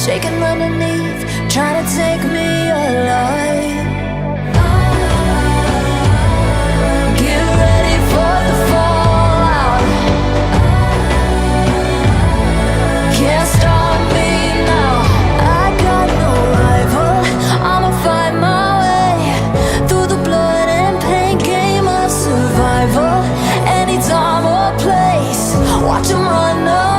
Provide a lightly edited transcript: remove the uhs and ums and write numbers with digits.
shaking underneath, trying to take me alive. Get ready for the fallout. Can't stop me now. I got no rival. I'ma fight my way through the blood and pain, game of survival. Any time or place, watch 'em run away.